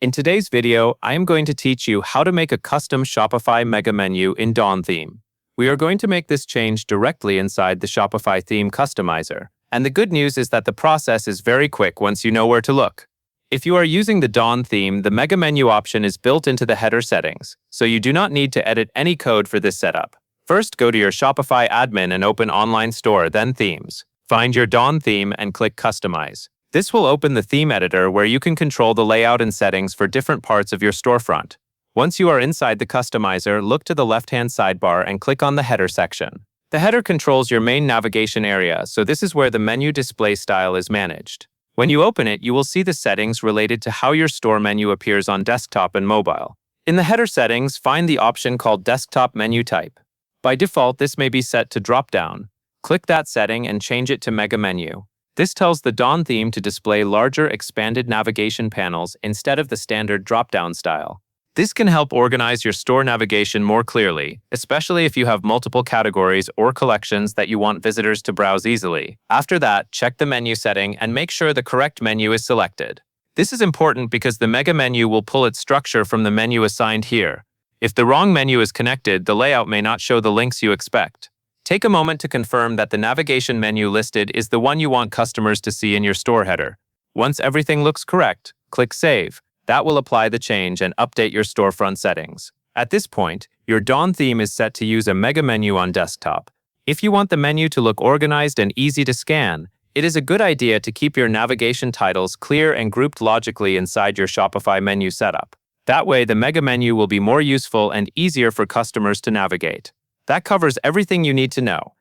In today's video, I am going to teach you how to make a custom Shopify mega menu in Dawn theme. We are going to make this change directly inside the Shopify theme customizer. And the good news is that the process is very quick once you know where to look. If you are using the Dawn theme, the mega menu option is built into the header settings, so you do not need to edit any code for this setup. First, go to your Shopify admin and open Online Store, then Themes. Find your Dawn theme and click Customize. This will open the theme editor where you can control the layout and settings for different parts of your storefront. Once you are inside the customizer, look to the left-hand sidebar and click on the header section. The header controls your main navigation area, so this is where the menu display style is managed. When you open it, you will see the settings related to how your store menu appears on desktop and mobile. In the header settings, find the option called Desktop Menu Type. By default, this may be set to drop-down. Click that setting and change it to Mega Menu. This tells the Dawn theme to display larger, expanded navigation panels instead of the standard drop-down style. This can help organize your store navigation more clearly, especially if you have multiple categories or collections that you want visitors to browse easily. After that, check the menu setting and make sure the correct menu is selected. This is important because the Mega Menu will pull its structure from the menu assigned here. If the wrong menu is connected, the layout may not show the links you expect. Take a moment to confirm that the navigation menu listed is the one you want customers to see in your store header. Once everything looks correct, click Save. That will apply the change and update your storefront settings. At this point, your Dawn theme is set to use a mega menu on desktop. If you want the menu to look organized and easy to scan, it is a good idea to keep your navigation titles clear and grouped logically inside your Shopify menu setup. That way, the mega menu will be more useful and easier for customers to navigate. That covers everything you need to know.